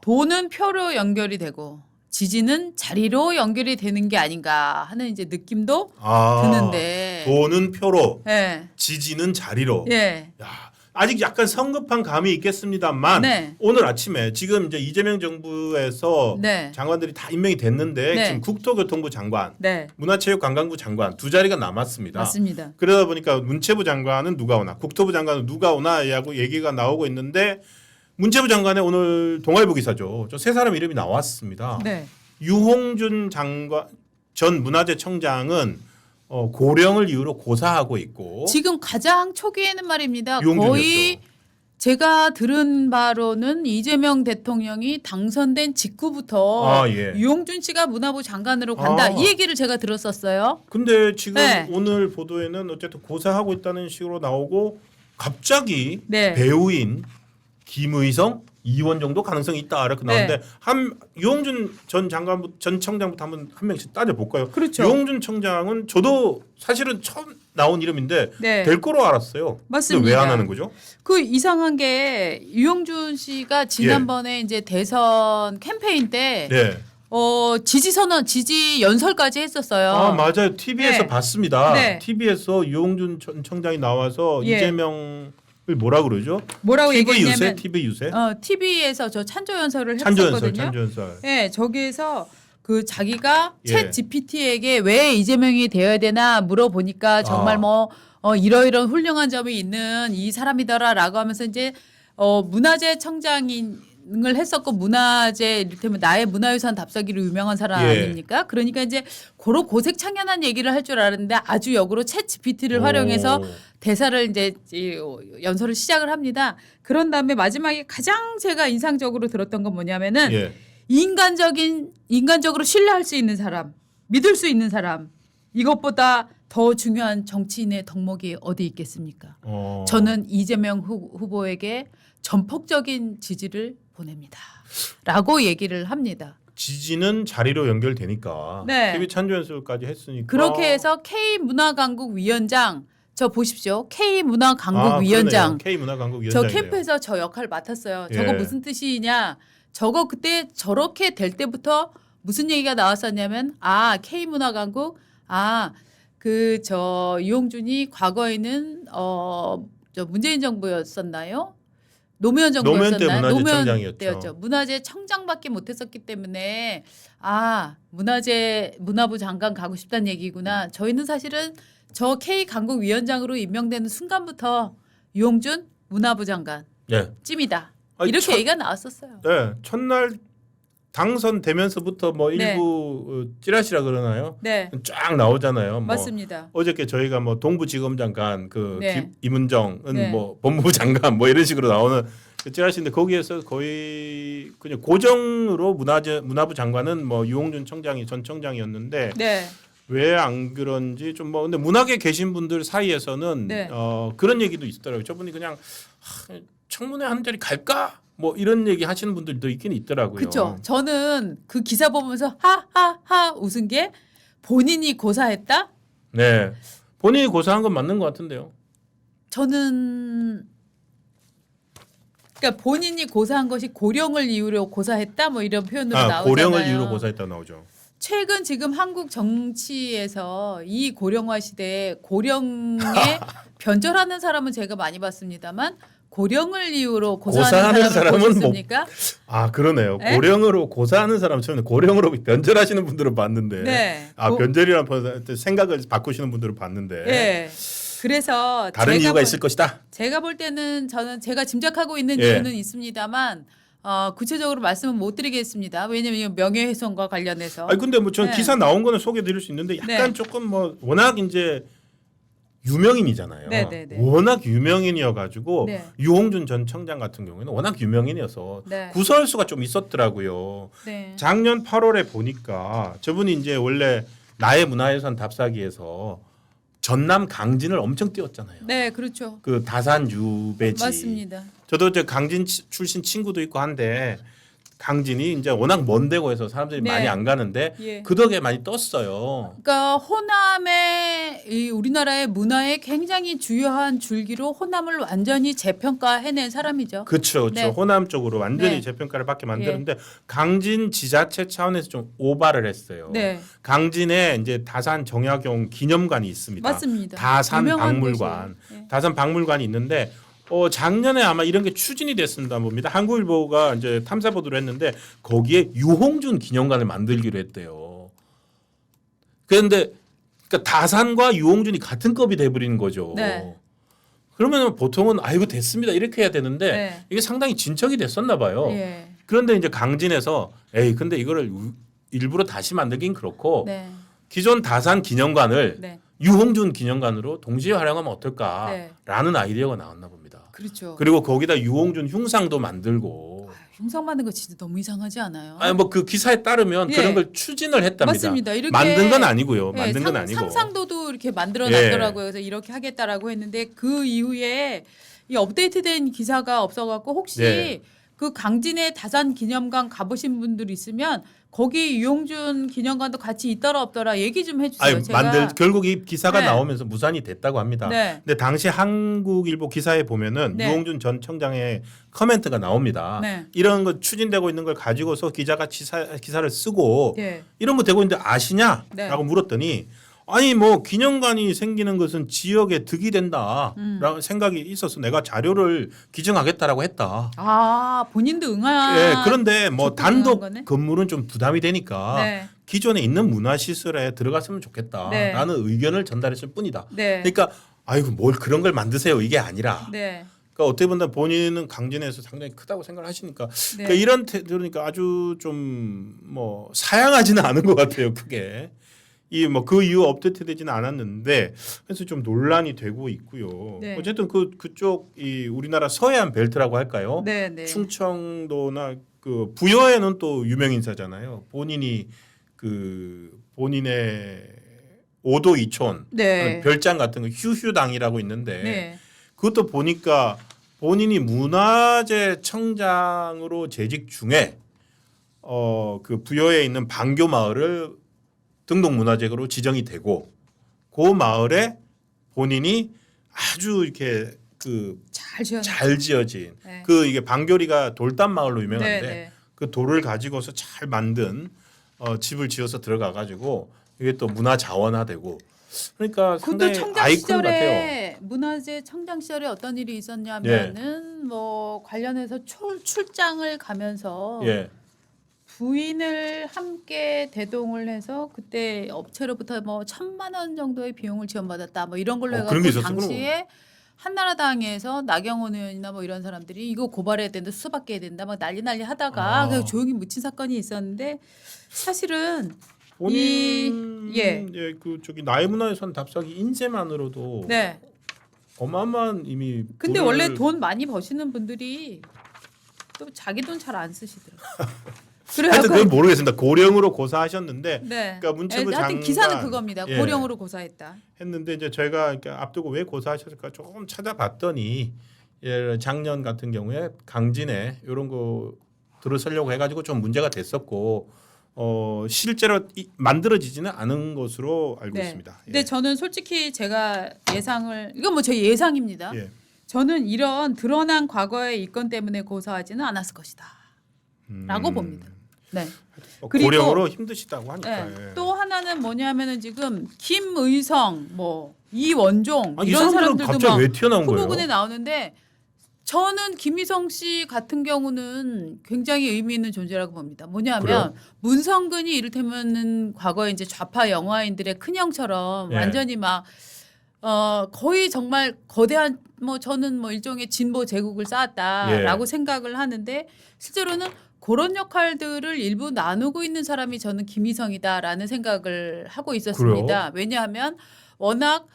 돈은 표로 연결이 되고 지지는 자리로 연결이 되는 게 아닌가 하는 이제 느낌도 드는데. 돈은 표로, 예. 지지는 자리로. 예. 야, 아직 약간 성급한 감이 있겠습니다만 네. 오늘 아침에 지금 이제 이재명 정부에서 네. 장관들이 다 임명이 됐는데 네. 지금 국토교통부 장관, 네. 문화체육관광부 장관 두 자리가 남았습니다. 맞습니다. 그러다 보니까 문체부 장관은 누가 오나, 국토부 장관은 누가 오나하고 얘기가 나오고 있는데 문체부 장관의 오늘 동아일보 기사죠. 저 세 사람 이름이 나왔습니다. 네. 유홍준 장관 전 문화재 청장은 고령을 이유로 고사하고 있고 지금 가장 초기에는 말입니다. 유홍준이었죠. 거의 제가 들은 바로는 이재명 대통령이 당선된 직후부터 예. 유홍준 씨가 문화부 장관으로 간다. 이 얘기를 제가 들었었어요. 근데 지금 네. 오늘 보도에는 어쨌든 고사하고 있다는 식으로 나오고 갑자기 네. 배우인 김의성, 이원 정도 가능성이 있다 이렇게 나오는데 네. 유홍준 전 청장부터 한 명씩 따져 볼까요? 그렇죠. 유홍준 청장은 저도 사실은 처음 나온 이름인데 네. 될 거로 알았어요. 맞습니다. 왜 안 하는 거죠? 그 이상한 게 유홍준 씨가 지난번에 이제 대선 캠페인 때 네. 지지 선언, 지지 연설까지 했었어요. 아 맞아요. TV에서 네. 봤습니다. 네. TV에서 유홍준 전 청장이 나와서 예. 이재명을 뭐라 그러죠? 뭐라고 TV 유세, 얘기했냐면 TV 유세, TV에서 저 찬조 연설을 찬조연설, 했었거든요. 찬조연설. 네, 저기에서 그 자기가 예. 챗 GPT에게 왜 이재명이 되어야 되나 물어보니까 정말 뭐 이러이러한 훌륭한 점이 있는 이 사람이더라라고 하면서 이제 문화재 청장을 했었고 문화재 이를테면 나의 문화유산 답사기로 유명한 사람 예. 아닙니까? 그러니까 이제 그런 고색창연한 얘기를 할 줄 알았는데 아주 역으로 챗 GPT를 활용해서 대사를 이제 연설을 시작을 합니다. 그런 다음에 마지막에 가장 제가 인상적으로 들었던 건 뭐냐면은 예. 인간적으로 신뢰할 수 있는 사람, 믿을 수 있는 사람, 이것보다 더 중요한 정치인의 덕목이 어디 있겠습니까? 저는 이재명 후보에게 전폭적인 지지를 보냅니다. 라고 얘기를 합니다. 지지는 자리로 연결되니까 네. TV 찬조연설까지 했으니까 그렇게 해서 K문화강국위원장 저 보십시오. K문화강국위원장. K문화강국위원장 저 캠프에서 저 역할을 맡았어요. 저거 예. 무슨 뜻이냐? 저거 그때 저렇게 될 때부터 무슨 얘기가 나왔었냐면 K문화강국 그 저 유홍준이 과거에는 저 문재인 정부였었나요? 노무현 정부였었나요? 노무현 때 문화재청장이었죠. 때였죠. 문화재 청장밖에 못했었기 때문에 문화부 장관 가고 싶다는 얘기구나. 저희는 사실은 저 K강국위원장으로 임명되는 순간부터 유홍준 문화부 장관 예. 찜이다. 아니, 이렇게 얘기가 나왔었어요. 네, 첫날 당선되면서부터 뭐 네. 일부 찌라시라 그러나요? 네, 쫙 나오잖아요. 뭐 맞습니다. 어저께 저희가 뭐 동부지검장 간 네. 임은정은 네. 뭐 법무부 장관 뭐 이런 식으로 나오는 그 찌라시인데 거기에서 거의 그냥 고정으로 문화부 장관은 뭐 유홍준 전 청장이었는데 네, 왜 안 그런지 좀 뭐 근데 문학에 계신 분들 사이에서는 네. 그런 얘기도 있더라고요. 저분이 그냥 청문회 한 자리 갈까? 뭐 이런 얘기 하시는 분들도 있긴 있더라고요. 그렇죠. 저는 그 기사 보면서 하하하 웃은 게 본인이 고사했다? 네. 본인이 고사한 건 맞는 것 같은데요. 저는 그러니까 본인이 고사한 것이 고령을 이유로 고사했다 뭐 이런 표현으로 나오잖아요. 고령을 이유로 고사했다 나오죠. 최근 지금 한국 정치에서 이 고령화 시대에 고령에 변절하는 사람은 제가 많이 봤습니다만 고령을 이유로 고사하는 사람은 보셨습니까? 그러네요. 네? 고령으로 고사하는 사람 처음에 고령으로 변절하시는 분들은 봤는데. 네. 변절이라는 생각을 바꾸시는 분들은 봤는데. 네. 그래서 다른 이유가 있을 것이다. 제가 볼 때는 저는 제가 짐작하고 있는 예. 이유는 있습니다만 구체적으로 말씀은 못 드리겠습니다. 왜냐하면 명예훼손과 관련해서. 근데 뭐 전 네. 기사 나온 거는 소개드릴 수 있는데 약간 네. 조금 뭐 워낙 이제 유명인이잖아요. 네. 워낙 유명인이어가지고 네. 유홍준 전 청장 같은 경우에는 워낙 유명인이어서 네. 구설수가 좀 있었더라고요. 네. 작년 8월에 보니까 저분이 이제 원래 나의 문화유산 답사기에서 전남 강진을 엄청 띄웠잖아요. 네, 그렇죠. 그 다산 유배지. 맞습니다. 저도 이제 강진 출신 친구도 있고 한데 강진이 이제 워낙 먼 데고 해서 사람들이 네. 많이 안 가는데 예. 그 덕에 많이 떴어요. 그러니까 호남의 이 우리나라의 문화에 굉장히 주요한 줄기로 호남을 완전히 재평가해낸 사람이죠. 그렇죠. 네. 호남 쪽으로 완전히 네. 재평가를 받게 만드는데 강진 지자체 차원에서 좀 오바를 했어요. 네, 강진에 이제 다산 정약용 기념관이 있습니다. 맞습니다. 다산 유명한 박물관, 곳이에요. 네. 다산 박물관이 있는데 작년에 아마 이런 게 추진이 됐습니다. 봅니다. 한국일보가 이제 탐사 보도를 했는데 거기에 유홍준 기념관을 만들기로 했대요. 그런데 그러니까 다산과 유홍준이 같은 급이 돼버리는 거죠. 네. 그러면 보통은 아이고 됐습니다 이렇게 해야 되는데 네. 이게 상당히 진척이 됐었나 봐요. 예. 그런데 이제 강진에서 에이 근데 이거를 일부러 다시 만들긴 그렇고 네. 기존 다산 기념관을 네. 유홍준 기념관으로 동시에 활용하면 어떨까라는 네. 아이디어가 나왔나 봅니다. 그렇죠. 그리고 거기다 유홍준 흉상도 만들고 흉상 만든 거 진짜 너무 이상하지 않아요? 아니 뭐 그 기사에 따르면 예. 그런 걸 추진을 했답니다. 맞습니다. 이렇게 만든 건 아니고요. 예, 만든 건 아니고. 상상도도 이렇게 만들어놨더라고요. 그래서 이렇게 하겠다라고 했는데 그 이후에 이 업데이트된 기사가 없어갖고 혹시 예. 그 강진의 다산 기념관 가보신 분들 있으면 거기 유용준 기념관도 같이 있더라 없더라 얘기 좀 해주세요. 아니 제가 결국 이 기사가 네. 나오면서 무산이 됐다고 합니다. 네. 근데 당시 한국일보 기사에 보면은 네. 유홍준 전 청장의 커멘트가 나옵니다. 네. 이런 거 추진되고 있는 걸 가지고서 기자가 기사를 쓰고 예. 이런 거 되고 있는데 아시냐라고 네. 물었더니 아니 뭐 기념관이 생기는 것은 지역에 득이 된다라는 생각이 있어서 내가 자료를 기증하겠다라고 했다. 아 본인도 응한. 예, 그런데 뭐 적극 응한 단독 거네. 건물은 좀 부담이 되니까 네. 기존에 있는 문화시설에 들어갔으면 좋겠다라는 의견을 전달했을 뿐이다. 네. 그러니까 아이고 뭘 그런 걸 만드세요 이게 아니라. 네. 그러니까 어떻게 보면 본인은 강진에서 상당히 크다고 생각을 하시니까 네. 그러니까 이런 그러니까 아주 좀 뭐 사양하지는 않은 것 같아요 크게. 이 뭐 그 이후 업데이트되지는 않았는데 그래서 좀 논란이 되고 있고요. 네. 어쨌든 그쪽 이 우리나라 서해안 벨트라고 할까요? 네. 네. 충청도나 그 부여에는 또 유명 인사잖아요. 본인이 그 본인의 오도 이촌 네. 별장 같은 거 휴휴당이라고 있는데 네. 그것도 보니까 본인이 문화재 청장으로 재직 중에 그 부여에 있는 방교 마을을 등록문화재로 지정이 되고 그 마을에 본인이 아주 이렇게 그 잘 지어진 네. 그 이게 방교리가 돌담 마을로 유명한데 네, 네. 그 돌을 가지고서 잘 만든 집을 지어서 들어가 가지고 이게 또 문화 자원화되고 그러니까 그것도 상당히 청장 아이콘 같아요. 시절에 문화재 청장 시절에 어떤 일이 있었냐면은 뭐 관련해서 출장을 가면서 예. 부인을 함께 대동을 해서 그때 업체로부터 뭐 1,000만 원 정도의 비용을 지원받았다 뭐 이런 걸로 그런 게 해가지고 있었어, 당시에 한나라당에서 나경원 의원이나 뭐 이런 사람들이 이거 고발해야 된다 수사받게 된다 막 난리 하다가 그래서 조용히 묻힌 사건이 있었는데 사실은 본인 예. 그 저기 나이문화유산 답사기 인쇄만으로도 네. 어마어마한 이미 근데 돈을- 원래 돈 많이 버시는 분들이 또 자기 돈 잘 안 쓰시더라고요. 하여튼 그건 모르겠습니다. 고령으로 고사하셨는데 네. 그러니까 문체부 하여튼 장관 기사는 그겁니다. 예. 고령으로 고사했다. 했는데 이제 저희가 이렇게 앞두고 왜 고사하셨을까 조금 찾아봤더니 작년 같은 경우에 강진에 이런 거 들어서려고 해가지고 좀 문제가 됐었고 실제로 만들어지지는 않은 것으로 알고 네. 있습니다. 근데 저는 솔직히 제가 예상을 이건 뭐 제 예상입니다. 예. 저는 이런 드러난 과거의 이건 때문에 고사하지는 않았을 것이다라고 봅니다. 네. 그리고- 고령으로 힘드시다고 하니까. 네. 예. 또 하나는 뭐냐면은 지금 김의성, 뭐 이원종 아니, 이 이런 사람들은 사람들도 갑자기 막 왜 튀어나온 거예요? 후보군에 나오는데 저는 김희성 씨 같은 경우는 굉장히 의미 있는 존재라고 봅니다. 뭐냐면 그래요? 문성근이 이를테면은 과거에 이제 좌파 영화인들의 큰형처럼 예. 완전히 막 거의 정말 거대한 뭐 저는 뭐 일종의 진보 제국을 쌓았다라고 예. 생각을 하는데 실제로는 그런 역할들을 일부 나누고 있는 사람이 저는 김희성이다라는 생각을 하고 있었습니다. 왜냐하면 워낙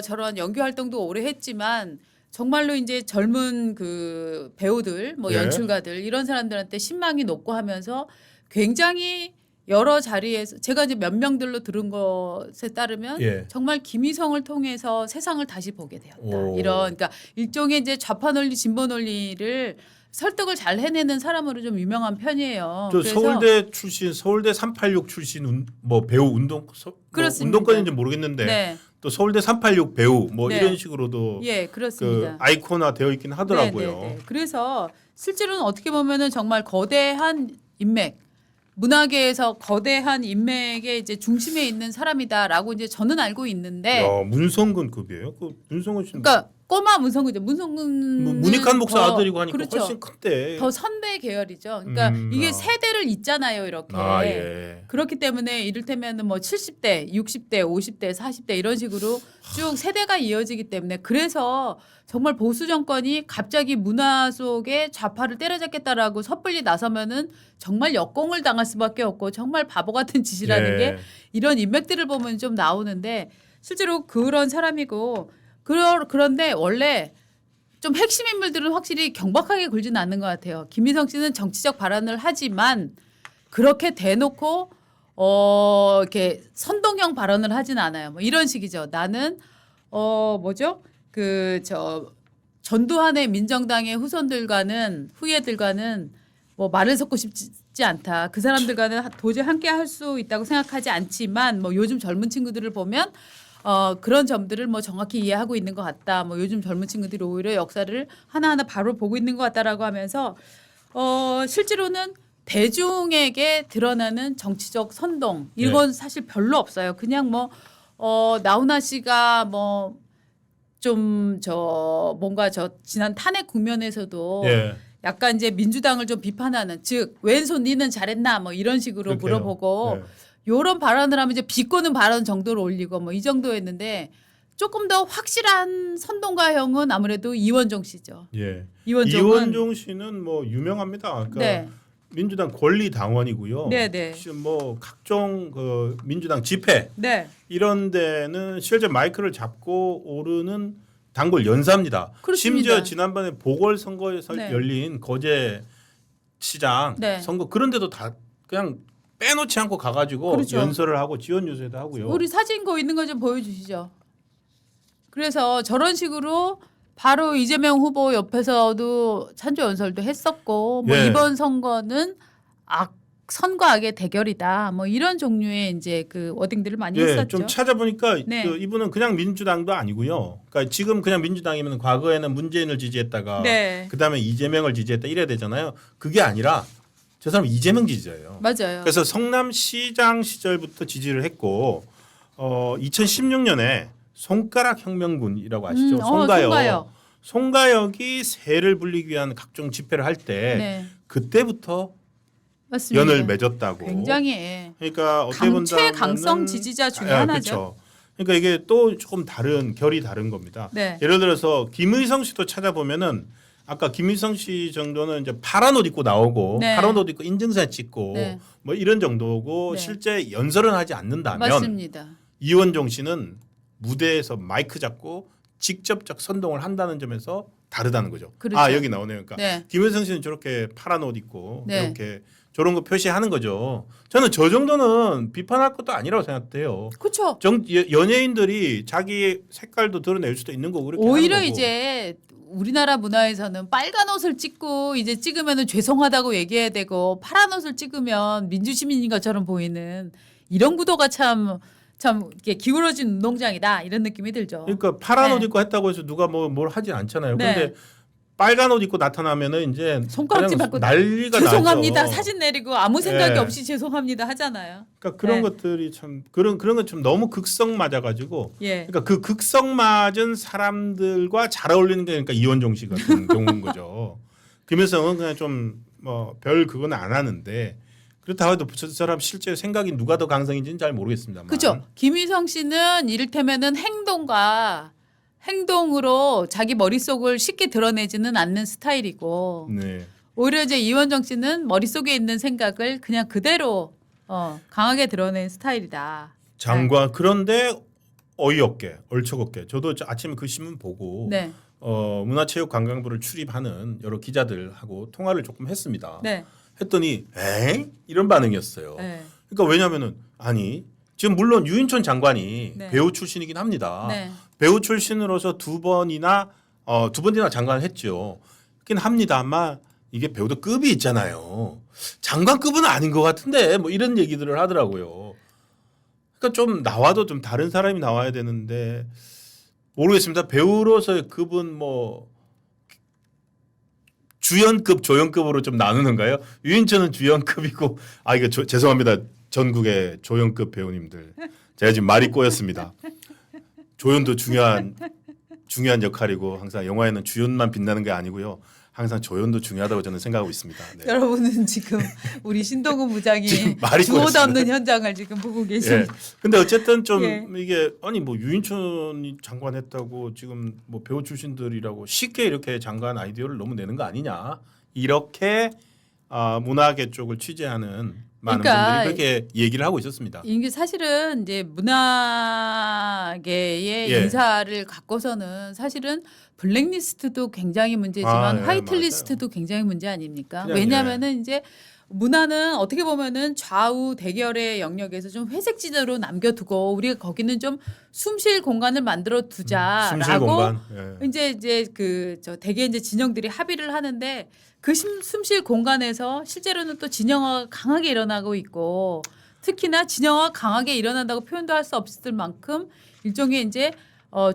저런 연기 활동도 오래 했지만 정말로 이제 젊은 그 배우들, 뭐 예. 연출가들 이런 사람들한테 신망이 높고 하면서 굉장히 여러 자리에서 제가 이제 몇 명들로 들은 것에 따르면 예. 정말 김희성을 통해서 세상을 다시 보게 되었다. 오. 이런 그러니까 일종의 이제 좌파 논리, 진보 논리를 설득을 잘 해내는 사람으로 좀 유명한 편이에요. 저 그래서 서울대 출신, 서울대 386 출신 뭐 배우 운동 뭐 그렇습니다. 운동권인지 모르겠는데 네, 또 서울대 386 배우 뭐 네. 이런 식으로도 예, 그 그렇습니다. 아이콘화 되어 있긴 하더라고요. 네, 네, 네. 그래서 실제로는 어떻게 보면은 정말 거대한 인맥, 문화계에서 거대한 인맥의 이제 중심에 있는 사람이다라고 이제 저는 알고 있는데, 야, 문성근급이에요. 그 문성근 씨는 그러니까 꼬마 문성근이죠. 문성근 뭐 문익환 목사 아들이고 하니까 그렇죠. 훨씬 큰데. 더 선배 계열이죠. 그러니까 이게 세대를 잇잖아요, 이렇게. 아, 예. 그렇기 때문에 이를테면은 뭐 70대, 60대, 50대, 40대 이런 식으로 쭉 세대가 이어지기 때문에 그래서 정말 보수 정권이 갑자기 문화 속에 좌파를 때려잡겠다라고 섣불리 나서면은 정말 역공을 당할 수밖에 없고 정말 바보 같은 짓이라는 예. 게 이런 인맥들을 보면 좀 나오는데 실제로 그런 사람이고 그런데 원래 좀 핵심 인물들은 확실히 경박하게 굴지는 않는 것 같아요. 김미성 씨는 정치적 발언을 하지만 그렇게 대놓고 이렇게 선동형 발언을 하진 않아요. 뭐 이런 식이죠. 나는 뭐죠? 전두환의 민정당의 후예들과는 뭐 말을 섞고 싶지 않다. 그 사람들과는 도저히 함께 할 수 있다고 생각하지 않지만 뭐 요즘 젊은 친구들을 보면 그런 점들을 뭐 정확히 이해하고 있는 것 같다. 뭐 요즘 젊은 친구들이 오히려 역사를 하나하나 바로 보고 있는 것 같다라고 하면서 실제로는 대중에게 드러나는 정치적 선동 이건 사실 별로 없어요. 그냥 뭐 나훈아 씨가 뭐 좀 뭔가 지난 탄핵 국면에서도 예. 약간 이제 민주당을 좀 비판하는 즉 왼손 니는 잘했나 뭐 이런 식으로 그렇게요. 물어보고 예. 요런 발언을 하면 이제 비꼬는 발언 정도로 올리고 뭐 이 정도였는데 조금 더 확실한 선동가형은 아무래도 이원종 씨죠. 예. 이원종은 이원종 씨는 뭐 유명합니다. 그러니까 네. 민주당 권리 당원이고요. 네, 네. 뭐 각종 그 민주당 집회 네. 이런 데는 실제 마이크를 잡고 오르는 단골 연사입니다. 그렇습니다. 심지어 지난번에 보궐선거에서 네. 열린 거제 시장 네. 선거 그런 데도 다 그냥 빼놓지 않고 가가지고 그렇죠. 연설을 하고 지원 유세도 하고요. 우리 사진 거 있는 거 좀 보여주시죠. 그래서 저런 식으로 바로 이재명 후보 옆에서도 찬조 연설도 했었고 뭐 예. 이번 선거는 선과 악의 대결이다. 뭐 이런 종류의 이제 그 워딩들을 많이 예, 했었죠. 좀 찾아보니까 네. 그 이분은 그냥 민주당도 아니고요. 그러니까 지금 그냥 민주당이면 과거에는 문재인을 지지했다가 네. 그다음에 이재명을 지지했다 이래야 되잖아요. 그게 아니라 저 사람 이재명 지지자예요. 맞아요. 그래서 성남시장 시절부터 지지를 했고 2016년에 손가락 혁명군이라고 아시죠? 송가요. 송가역이 세를 불리기 위한 각종 집회를 할 때 네. 그때부터 맞습니다. 연을 맺었다고. 굉장히 그러니까 어떻게 본다면 최강성 지지자 중에 하나죠. 그렇죠. 그러니까 이게 또 조금 결이 다른 겁니다. 네. 예를 들어서 김의성 씨도 찾아보면은 아까 김의성 씨 정도는 이제 파란 옷 입고 나오고 네. 파란 옷 입고 인증사진 찍고 네. 뭐 이런 정도고 네. 실제 연설은 하지 않는다면 맞습니다. 이원종 씨는 무대에서 마이크 잡고 직접적 선동을 한다는 점에서 다르다는 거죠. 그렇죠. 아 여기 나오네요. 그러니까 네. 김의성 씨는 저렇게 파란 옷 입고 네. 이렇게 저런 거 표시하는 거죠. 저는 저 정도는 비판할 것도 아니라고 생각해요. 그렇죠. 연예인들이 자기 색깔도 드러낼 수도 있는 거고 그렇게 오히려 하는 거고. 이제 우리나라 문화에서는 빨간 옷을 찍고 이제 찍으면은 죄송하다고 얘기해야 되고 파란 옷을 찍으면 민주시민인 것처럼 보이는 이런 구도가 참 이렇게 기울어진 운동장이다 이런 느낌이 들죠. 그러니까 파란 네. 옷 입고 했다고 해서 누가 뭘 하진 않잖아요. 네. 그런데 빨간 옷 입고 나타나면은 이제 손가락질 그냥 받고 난리가 죄송합니다. 나죠. 사진 내리고 아무 생각이 네. 없이 죄송합니다 하잖아요. 그러니까 그런 네. 것들이 참 그런 건 좀 너무 극성 맞아가지고 예. 그러니까 그 극성 맞은 사람들과 잘 어울리는 게 그러니까 이원종 씨 같은 경우인 거죠. 김일성은 그냥 좀 뭐 별 그건 안 하는데 그렇다고 해도 저 사람 실제 생각이 누가 더 강성인지는 잘 모르겠습니다만. 그렇죠. 김희성 씨는 이를테면은 행동으로 자기 머릿속을 쉽게 드러내지는 않는 스타일이고 네. 오히려 이제 이원정 씨는 머릿속에 있는 생각을 그냥 그대로 강하게 드러낸 스타일이다. 장관 그런데 어이없게 얼척없게 저도 아침에 그 신문 보고 네. 문화체육관광부를 출입하는 여러 기자들하고 통화를 조금 했습니다. 네. 했더니 에 이런 반응이었어요. 네. 그러니까 왜냐하면은 아니 지금 물론 유인촌 장관이 네. 배우 출신이긴 합니다. 네. 배우 출신으로서 두 번이나 장관을 했죠. 그긴 합니다만 이게 배우도 급이 있잖아요. 장관급은 아닌 것 같은데 뭐 이런 얘기들을 하더라고요. 그러니까 좀 나와도 좀 다른 사람이 나와야 되는데 모르겠습니다. 배우로서의 급은 뭐 주연급, 조연급으로 좀 나누는가요? 유인천은 주연급이고 이거 죄송합니다. 전국의 조연급 배우님들. 제가 지금 말이 꼬였습니다. 조연도 중요한 역할이고 항상 영화에는 주연만 빛나는 게 아니고요. 항상 조연도 중요하다고 저는 생각하고 있습니다. 네. 여러분은 지금 우리 신동훈 부장이 지금 말이 주어도 꼬였어요. 없는 현장을 지금 보고 계십니다. 예. 근데 어쨌든 좀 예. 이게 아니 뭐 유인천이 장관 했다고 지금 뭐 배우 출신들이라고 쉽게 이렇게 장관 아이디어를 너무 내는 거 아니냐 이렇게 문화계 쪽을 취재하는 많은 그러니까 분들이 그렇게 얘기를 하고 있었습니다. 이게 사실은 이제 문화계의 예. 인사를 갖고서는 사실은 블랙리스트도 굉장히 문제지만 예, 화이트리스트도 굉장히 문제 아닙니까? 그냥, 왜냐하면은 이제 문화는 어떻게 보면은 좌우 대결의 영역에서 좀 회색 지대로 남겨두고 우리가 거기는 좀 숨쉴 공간을 만들어 숨쉴 두자라고 공간. 예. 이제 그 저 대개 이제 진영들이 합의를 하는데 그 숨쉴 공간에서 실제로는 또 진영화가 강하게 일어나고 있고 특히나 진영화가 강하게 일어난다고 표현도 할 수 없을 만큼 일종의 이제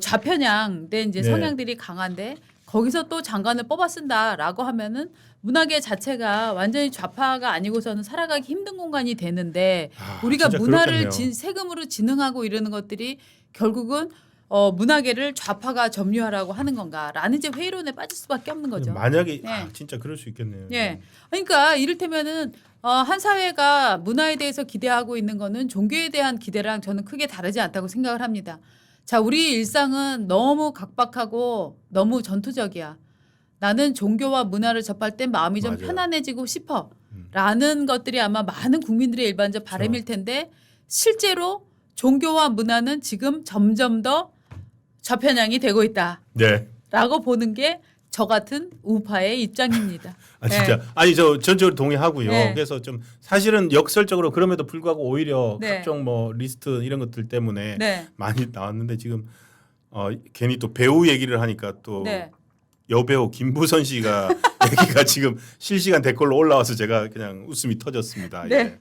좌편향된 이제 네. 성향들이 강한데 거기서 또 장관을 뽑아 쓴다라고 하면은 문화계 자체가 완전히 좌파가 아니고서는 살아가기 힘든 공간이 되는데 우리가 진짜 문화를 그렇겠네요. 세금으로 진흥하고 이러는 것들이 결국은 문화계를 좌파가 점유하라고 하는 건가라는 이제 회의론에 빠질 수밖에 없는 거죠. 만약에 네. 진짜 그럴 수 있겠네요. 예. 그러니까 이를테면은 한 사회가 문화에 대해서 기대하고 있는 거는 종교에 대한 기대랑 저는 크게 다르지 않다고 생각을 합니다. 자, 우리 일상은 너무 각박하고 너무 전투적이야. 나는 종교와 문화를 접할 때 마음이 좀 맞아요. 편안해지고 싶어. 라는 것들이 아마 많은 국민들의 일반적 바람일 텐데 실제로 종교와 문화는 지금 점점 더 좌편향이 되고 있다. 네. 라고 보는 게 저 같은 우파의 입장입니다. 진짜 네. 아니 저 전적으로 동의하고요. 네. 그래서 좀 사실은 역설적으로 그럼에도 불구하고 오히려 네. 각종 뭐 리스트 이런 것들 때문에 네. 많이 나왔는데 지금 괜히 또 배우 얘기를 하니까 또 네. 여배우 김부선 씨가 얘기가 지금 실시간 댓글로 올라와서 제가 그냥 웃음이 터졌습니다. 네. 예.